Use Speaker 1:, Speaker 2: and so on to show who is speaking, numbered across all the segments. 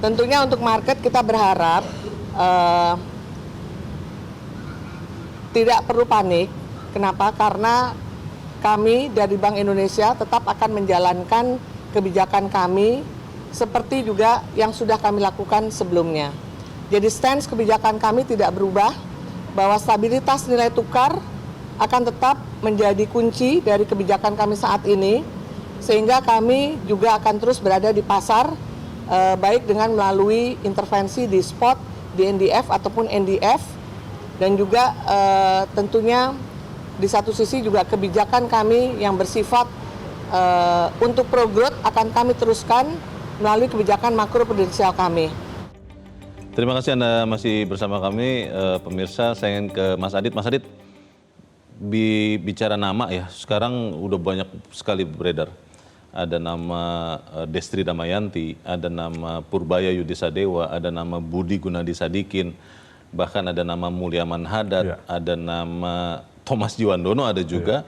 Speaker 1: Tentunya untuk market kita berharap tidak perlu panik. Kenapa? Karena kami dari Bank Indonesia tetap akan menjalankan kebijakan kami seperti juga yang sudah kami lakukan sebelumnya. Jadi stance kebijakan kami tidak berubah, bahwa stabilitas nilai tukar akan tetap menjadi kunci dari kebijakan kami saat ini, sehingga kami juga akan terus berada di pasar, baik dengan melalui intervensi di spot, di NDF ataupun NDF, dan juga tentunya di satu sisi juga kebijakan kami yang bersifat untuk pro-growth akan kami teruskan melalui kebijakan makro prudensial kami.
Speaker 2: Terima kasih Anda masih bersama kami, pemirsa. Saya ingin ke Mas Adit. Mas Adit, bicara nama ya, sekarang udah banyak sekali beredar. Ada nama Destri Damayanti, ada nama Purbaya Yudisadewa, ada nama Budi Gunadi Sadikin, bahkan ada nama Mulyaman Hadad, ada nama Thomas Jiwandono, ada juga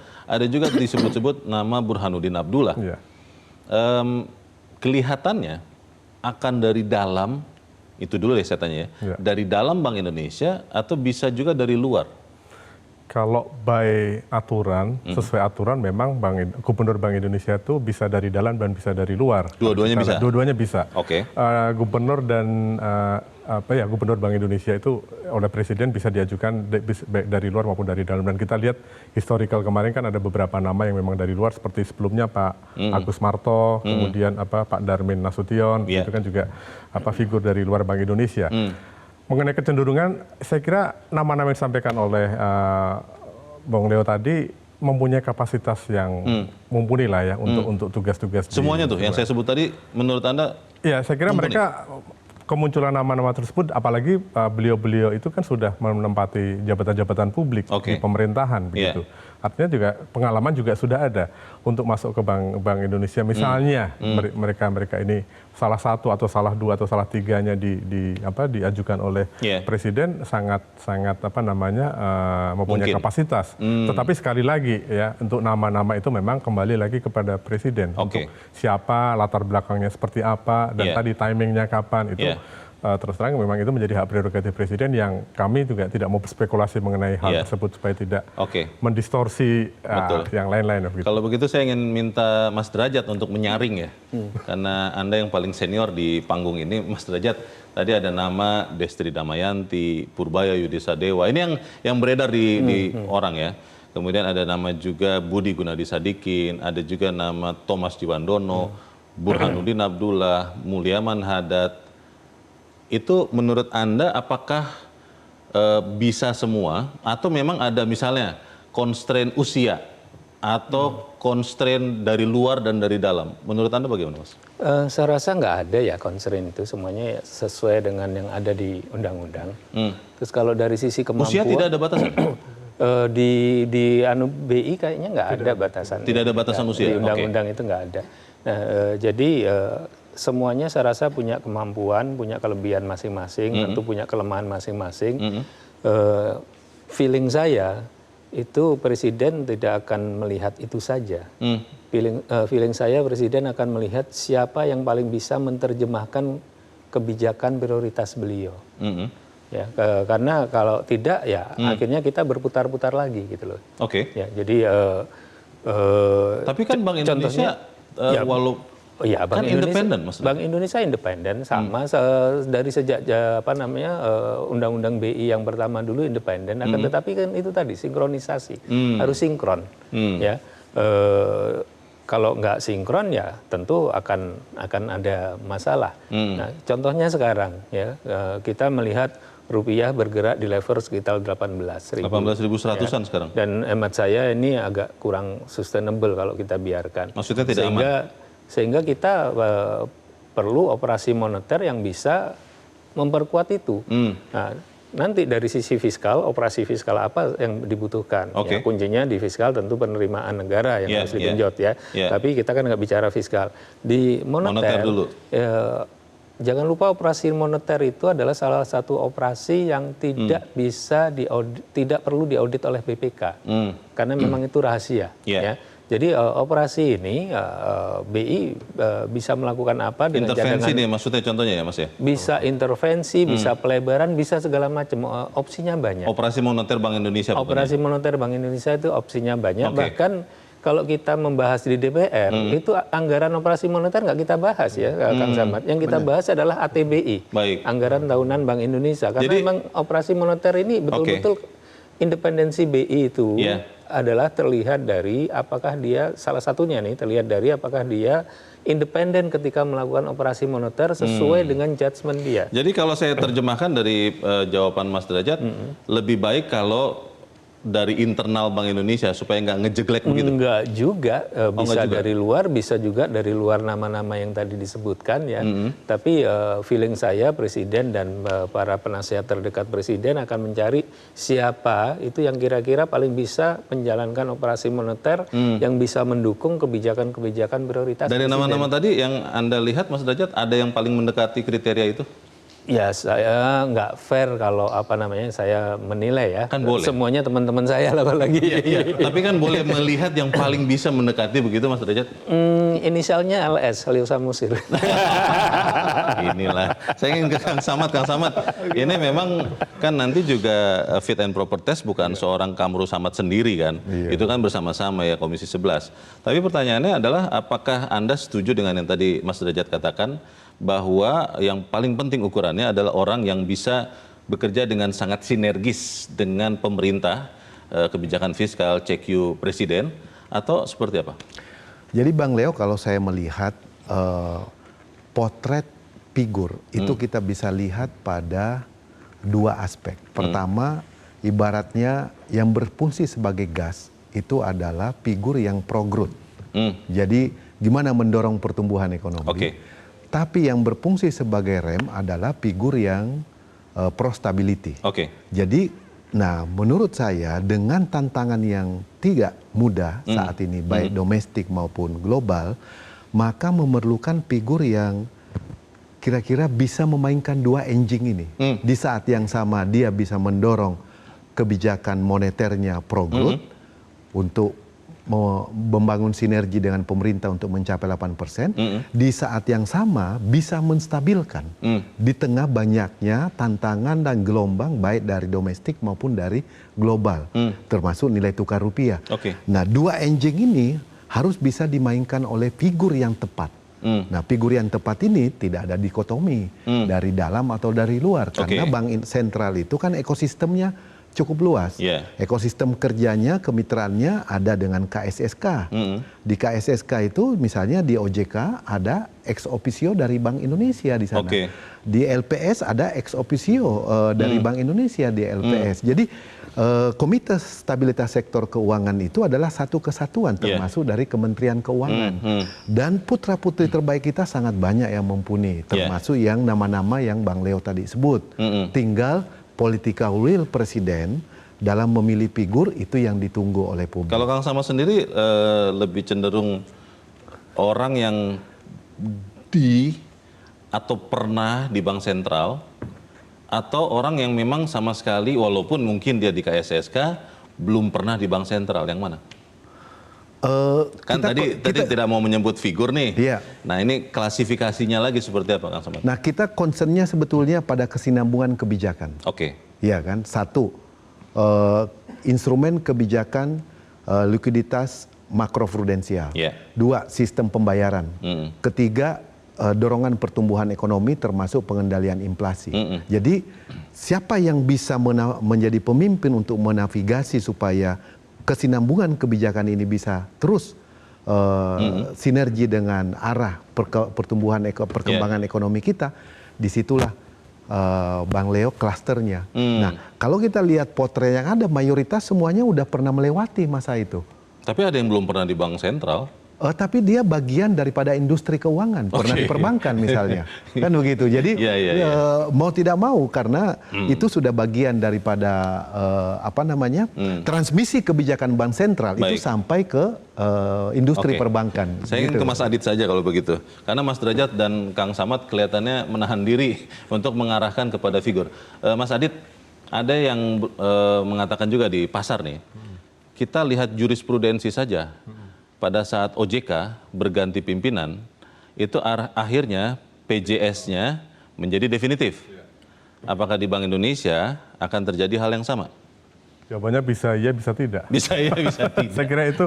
Speaker 2: disebut-sebut nama Burhanuddin Abdullah. Kelihatannya akan dari dalam, itu dulu deh saya tanya ya, dari dalam Bank Indonesia atau bisa juga dari luar?
Speaker 3: Kalau by aturan, sesuai aturan memang Gubernur Bank Indonesia itu bisa dari dalam dan bisa dari luar.
Speaker 2: Dua-duanya bisa?
Speaker 3: Dua-duanya bisa.
Speaker 2: Oke.
Speaker 3: Gubernur dan Gubernur Bank Indonesia itu oleh Presiden bisa diajukan baik dari luar maupun dari dalam. Dan kita lihat historical kemarin kan ada beberapa nama yang memang dari luar, seperti sebelumnya Pak Agus Marto, kemudian Pak Darmin Nasution, itu kan juga figur dari luar Bank Indonesia. Mengenai kecenderungan, saya kira nama-nama yang disampaikan oleh Bung Leo tadi mempunyai kapasitas yang mumpuni lah ya untuk tugas-tugas.
Speaker 2: Semuanya tuh yang saya sebut tadi, menurut Anda?
Speaker 3: Ya, saya kira mumpuni. Mereka kemunculan nama-nama tersebut, apalagi beliau-beliau itu kan sudah menempati jabatan-jabatan publik di pemerintahan begitu. Artinya juga pengalaman juga sudah ada untuk masuk ke Bank Indonesia. Misalnya mereka ini salah satu atau salah dua atau salah tiganya diajukan oleh Presiden sangat mempunyai kapasitas. Tetapi sekali lagi ya, untuk nama-nama itu memang kembali lagi kepada Presiden untuk siapa, latar belakangnya seperti apa, dan tadi timingnya kapan itu. Terus terang memang itu menjadi hak prerogatif Presiden yang kami juga tidak mau berspekulasi mengenai hal tersebut supaya tidak mendistorsi yang lain-lain.
Speaker 2: Kalau begitu saya ingin minta Mas Derajat untuk menyaring ya, karena Anda yang paling senior di panggung ini. Mas Derajat, tadi ada nama Destri Damayanti, Purbaya Yudisadewa, ini yang beredar di orang ya. Kemudian ada nama juga Budi Gunadi Sadikin, ada juga nama Thomas Jiwandono, Burhanuddin Abdullah, Mulyaman Hadad. Itu menurut Anda apakah bisa semua atau memang ada misalnya constraint usia atau constraint dari luar dan dari dalam? Menurut Anda bagaimana, Mas?
Speaker 4: Saya rasa nggak ada ya constraint itu, semuanya sesuai dengan yang ada di undang-undang. Terus kalau dari sisi kemampuan,
Speaker 2: usia tidak ada batasan?
Speaker 4: di BI kayaknya nggak ada batasan.
Speaker 2: Tidak ada batasan usia?
Speaker 4: Di undang-undang itu nggak ada. Nah, jadi semuanya saya rasa punya kemampuan, punya kelebihan masing-masing, tentu punya kelemahan masing-masing. Feeling saya itu Presiden tidak akan melihat itu saja. Feeling saya Presiden akan melihat siapa yang paling bisa menerjemahkan kebijakan prioritas beliau. Ya, karena kalau tidak ya akhirnya kita berputar-putar lagi gitu loh. Ya, jadi
Speaker 2: tapi kan Bank Indonesia
Speaker 4: Bank Indonesia independen sama dari sejak Undang-Undang BI yang pertama dulu independen. Akan tetapi kan itu tadi sinkronisasi harus sinkron. Ya, kalau nggak sinkron ya tentu akan ada masalah. Nah, contohnya sekarang ya kita melihat rupiah bergerak di level sekitar 18.100-an
Speaker 2: ya. Sekarang.
Speaker 4: Dan hemat saya ini agak kurang sustainable kalau kita biarkan.
Speaker 2: Maksudnya tidak aman?
Speaker 4: Sehingga kita perlu operasi moneter yang bisa memperkuat itu. Nah, nanti dari sisi fiskal, operasi fiskal apa yang dibutuhkan? Ya, kuncinya di fiskal tentu penerimaan negara yang harus digenjot ya. Tapi kita kan nggak bicara fiskal. Di moneter dulu. Jangan lupa operasi moneter itu adalah salah satu operasi yang tidak bisa tidak perlu diaudit oleh BPK. Karena memang itu rahasia. Ya. Jadi operasi ini BI bisa melakukan apa dengan
Speaker 2: Intervensi
Speaker 4: cadangan?
Speaker 2: nih maksudnya contohnya ya Mas ya?
Speaker 4: Bisa intervensi, bisa pelebaran, bisa segala macam. Opsinya banyak.
Speaker 2: Operasi moneter Bank Indonesia pokoknya.
Speaker 4: Operasi moneter Bank Indonesia itu opsinya banyak.
Speaker 2: Oke.
Speaker 4: Bahkan kalau kita membahas di DPR, itu anggaran operasi moneter nggak kita bahas ya, Kang Samad. Yang kita bahas adalah ATBI,
Speaker 2: Baik.
Speaker 4: anggaran tahunan Bank Indonesia. Karena
Speaker 2: Jadi-
Speaker 4: memang operasi moneter ini betul-betul independensi BI itu
Speaker 2: Iya.
Speaker 4: adalah terlihat dari apakah dia, salah satunya nih, terlihat dari apakah dia independen ketika melakukan operasi moneter sesuai dengan judgement dia.
Speaker 2: Jadi kalau saya terjemahkan dari jawaban Mas Derajat, lebih baik kalau dari internal Bank Indonesia supaya nggak ngejeglek begitu.
Speaker 4: Enggak juga, bisa
Speaker 2: enggak juga.
Speaker 4: dari luar, bisa juga dari luar nama-nama yang tadi disebutkan ya. Tapi feeling saya Presiden dan para penasihat terdekat Presiden akan mencari siapa itu yang kira-kira paling bisa menjalankan operasi moneter yang bisa mendukung kebijakan-kebijakan prioritas
Speaker 2: Dari
Speaker 4: Presiden.
Speaker 2: nama-nama tadi yang Anda lihat Mas Derajat, ada yang paling mendekati kriteria itu?
Speaker 4: Ya saya nggak fair kalau saya menilai ya.
Speaker 2: Kan boleh.
Speaker 4: Semuanya teman-teman saya lah apalagi.
Speaker 2: Tapi kan boleh melihat yang paling bisa mendekati begitu Mas Derajat?
Speaker 4: Inisialnya LS, Leo Samusir.
Speaker 2: Inilah, saya ingin ke Kang Samad. Kang Samad, ini memang kan nanti juga fit and proper test bukan seorang Kamru Samad sendiri kan. Itu kan bersama-sama ya Komisi 11. Tapi pertanyaannya adalah apakah Anda setuju dengan yang tadi Mas Derajat katakan bahwa yang paling penting ukurannya adalah orang yang bisa bekerja dengan sangat sinergis dengan pemerintah, kebijakan fiskal, CQ Presiden, atau seperti apa?
Speaker 5: Jadi Bang Leo, kalau saya melihat potret figur itu kita bisa lihat pada dua aspek. Pertama, ibaratnya yang berfungsi sebagai gas itu adalah figur yang pro-growth. Jadi gimana mendorong pertumbuhan ekonomi.
Speaker 2: Oke.
Speaker 5: Tapi yang berfungsi sebagai rem adalah figur yang pro-stability.
Speaker 2: Oke.
Speaker 5: Jadi, nah menurut saya dengan tantangan yang tidak mudah saat ini, baik domestik maupun global, maka memerlukan figur yang kira-kira bisa memainkan dua engine ini. Di saat yang sama dia bisa mendorong kebijakan moneternya pro-growth untuk membangun sinergi dengan pemerintah untuk mencapai 8%, di saat yang sama bisa menstabilkan di tengah banyaknya tantangan dan gelombang baik dari domestik maupun dari global, termasuk nilai tukar rupiah.
Speaker 2: Oke.
Speaker 5: Nah, dua engine ini harus bisa dimainkan oleh figur yang tepat. Nah, figur yang tepat ini tidak ada dikotomi dari dalam atau dari luar, karena bank sentral itu kan ekosistemnya cukup luas.
Speaker 2: Yeah.
Speaker 5: Ekosistem kerjanya, kemitraannya ada dengan KSSK. Di KSSK itu misalnya di OJK ada ex officio dari Bank Indonesia di sana.
Speaker 2: Oke.
Speaker 5: Di LPS ada ex officio dari Bank Indonesia di LPS. Jadi Komite Stabilitas Sektor Keuangan itu adalah satu kesatuan termasuk dari Kementerian Keuangan. Dan putra-putri terbaik kita sangat banyak yang mumpuni, termasuk yang nama-nama yang Bang Leo tadi sebut. Tinggal political will presiden dalam memilih figur itu yang ditunggu oleh publik.
Speaker 2: Kalau Kang Samad sendiri lebih cenderung orang yang atau pernah di Bank Sentral, atau orang yang memang sama sekali walaupun mungkin dia di KSSK belum pernah di Bank Sentral, yang mana? Kan tadi tidak mau menyebut figur nih.
Speaker 5: Iya.
Speaker 2: Nah ini klasifikasinya lagi seperti apa Kang Samad?
Speaker 5: Nah, kita concernnya sebetulnya pada kesinambungan kebijakan.
Speaker 2: Oke.
Speaker 5: Iya kan? Satu, instrumen kebijakan likuiditas makroprudensial.
Speaker 2: Iya.
Speaker 5: Dua, sistem pembayaran. Ketiga, dorongan pertumbuhan ekonomi termasuk pengendalian inflasi. Jadi siapa yang bisa menjadi pemimpin untuk menavigasi supaya kesinambungan kebijakan ini bisa terus sinergi dengan arah pertumbuhan perkembangan ekonomi kita, disitulah Bang Leo klasternya. Nah, kalau kita lihat potret yang ada, mayoritas semuanya udah pernah melewati masa itu.
Speaker 2: Tapi ada yang belum pernah di Bank Sentral.
Speaker 5: Tapi dia bagian daripada industri keuangan, pernah di perbankan misalnya, kan begitu. Jadi mau tidak mau karena itu sudah bagian daripada transmisi kebijakan bank sentral. Baik. Itu sampai ke industri perbankan.
Speaker 2: Saya ingin ke Mas Adit saja kalau begitu, karena Mas Derajat dan Kang Samad kelihatannya menahan diri untuk mengarahkan kepada figur. Mas Adit, ada yang mengatakan juga di pasar nih, kita lihat jurisprudensi saja. pada saat OJK berganti pimpinan, itu akhirnya PJS-nya menjadi definitif. Apakah di Bank Indonesia akan terjadi hal yang sama?
Speaker 3: Jawabannya bisa iya, bisa tidak.
Speaker 2: Bisa ya, bisa tidak.
Speaker 3: Saya kira itu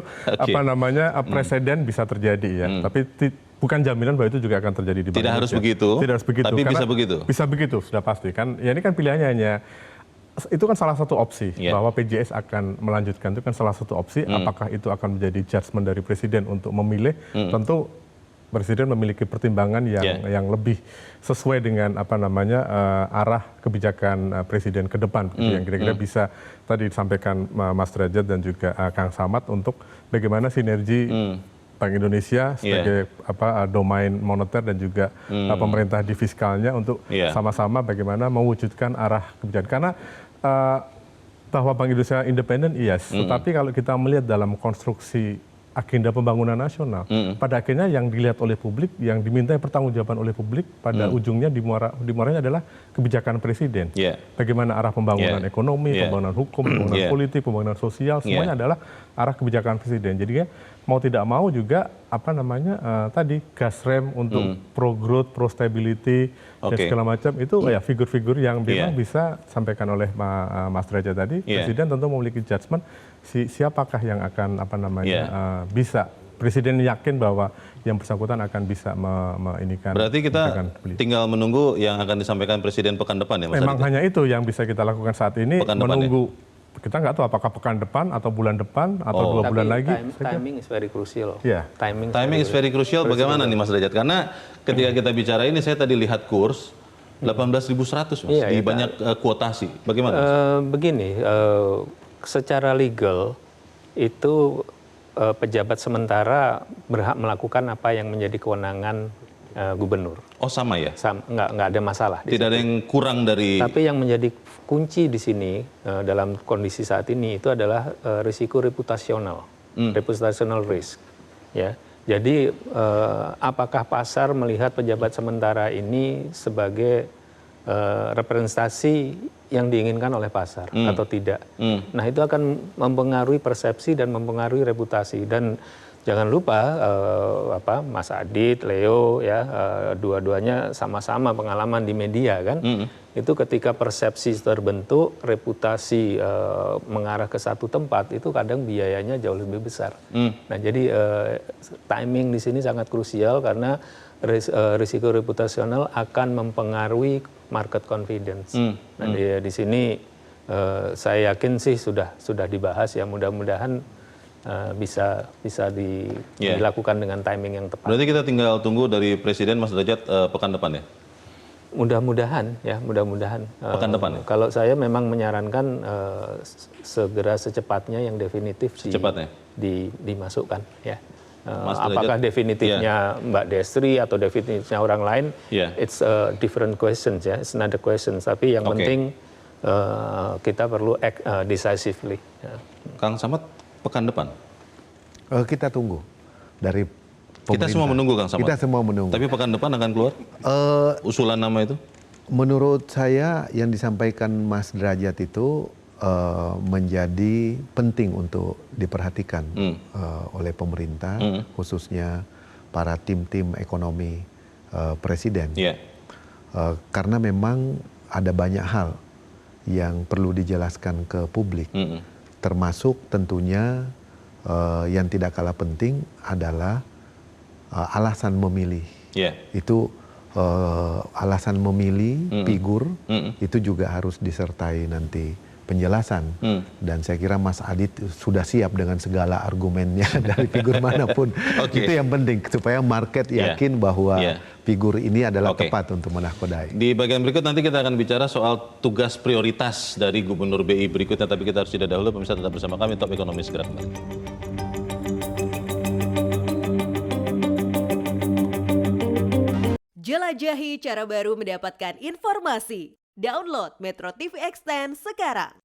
Speaker 3: presiden bisa terjadi ya, tapi bukan jaminan bahwa itu juga akan terjadi di Bank
Speaker 2: Tidak harus
Speaker 3: Indonesia.
Speaker 2: begitu,
Speaker 3: Tidak harus begitu.
Speaker 2: tapi bisa
Speaker 3: karena
Speaker 2: begitu.
Speaker 3: Bisa begitu, sudah pasti kan. Ya ini kan pilihannya hanya itu kan salah satu opsi bahwa PJS akan melanjutkan, itu kan salah satu opsi. Apakah itu akan menjadi judgement dari presiden untuk memilih? Tentu presiden memiliki pertimbangan yang lebih sesuai dengan arah kebijakan presiden ke depan, yang kira-kira bisa tadi disampaikan Mas Derajat dan juga Kang Samad untuk bagaimana sinergi Bank Indonesia sebagai domain moneter dan juga pemerintah di fiskalnya untuk sama-sama bagaimana mewujudkan arah kebijakan. Karena bahwa Bank Indonesia independen, yes. Tetapi kalau kita melihat dalam konstruksi agenda pembangunan nasional, pada akhirnya yang dilihat oleh publik, yang diminta pertanggungjawaban oleh publik, pada ujungnya dimuaranya adalah kebijakan presiden. Bagaimana arah pembangunan ekonomi, pembangunan hukum, pembangunan politik, pembangunan sosial, semuanya adalah arah kebijakan presiden. Jadi mau tidak mau juga tadi gas rem untuk pro growth, pro stability, dan segala macam itu ya figur-figur yang memang bisa sampaikan oleh Mas Derajat tadi. Presiden tentu memiliki judgement siapakah yang akan bisa. Presiden yakin bahwa yang bersangkutan akan bisa meinikan.
Speaker 2: Berarti kita tinggal menunggu yang akan disampaikan presiden pekan depan ya Mas?
Speaker 3: Memang hanya itu yang bisa kita lakukan saat ini, menunggu. Kita nggak tahu apakah pekan depan atau bulan depan atau 2 bulan lagi.
Speaker 4: Timing is very crucial.
Speaker 2: Timing is very crucial. Bagaimana nih Mas Derajat? Karena ketika kita bicara ini, saya tadi lihat kurs 18.100 Mas di banyak kuotasi. Bagaimana?
Speaker 4: Begini, secara legal itu pejabat sementara berhak melakukan apa yang menjadi kewenangan gubernur.
Speaker 2: Oh sama ya?
Speaker 4: Nggak ada masalah.
Speaker 2: Tidak ada yang kurang dari.
Speaker 4: Tapi yang menjadi kunci di sini dalam kondisi saat ini itu adalah risiko reputasional, reputational risk. Ya, jadi apakah pasar melihat pejabat sementara ini sebagai representasi yang diinginkan oleh pasar atau tidak? Nah itu akan mempengaruhi persepsi dan mempengaruhi reputasi. Dan jangan lupa Mas Adit, Leo ya dua-duanya sama-sama pengalaman di media kan. Itu ketika persepsi terbentuk, reputasi mengarah ke satu tempat itu kadang biayanya jauh lebih besar. Nah jadi timing di sini sangat krusial karena risiko reputasional akan mempengaruhi market confidence. Nah di sini saya yakin sih sudah dibahas ya, mudah-mudahan bisa dilakukan dengan timing yang tepat.
Speaker 2: Berarti kita tinggal tunggu dari Presiden Mas Derajat pekan depan ya?
Speaker 4: Mudah-mudahan ya, mudah-mudahan.
Speaker 2: Pekan depan ya?
Speaker 4: Kalau saya memang menyarankan segera secepatnya yang definitif dimasukkan ya. Apakah definitifnya Mbak Destri atau definitifnya orang lain, it's a different questions ya, it's another question. Tapi yang penting kita perlu act decisively. Ya.
Speaker 2: Kang Samad, pekan depan?
Speaker 5: Kita tunggu dari pemerintah.
Speaker 2: Kita semua menunggu Kang Samad?
Speaker 5: Kita semua menunggu.
Speaker 2: Tapi pekan depan akan keluar usulan nama itu?
Speaker 5: Menurut saya yang disampaikan Mas Derajat itu menjadi penting untuk diperhatikan oleh pemerintah, khususnya para tim-tim ekonomi presiden. Karena memang ada banyak hal yang perlu dijelaskan ke publik, termasuk tentunya yang tidak kalah penting adalah alasan memilih. Itu alasan memilih figur itu juga harus disertai nanti penjelasan. Dan saya kira Mas Adit sudah siap dengan segala argumennya dari figur manapun. Itu yang penting supaya market yakin bahwa figur ini adalah tepat untuk menakodai.
Speaker 2: Di bagian berikut nanti kita akan bicara soal tugas prioritas dari Gubernur BI berikutnya, tapi kita harus jeda dahulu. Pemirsa tetap bersama kami, Top Ekonomi segera kembali.
Speaker 6: Jelajahi cara baru mendapatkan informasi. Download Metro TV Extend sekarang.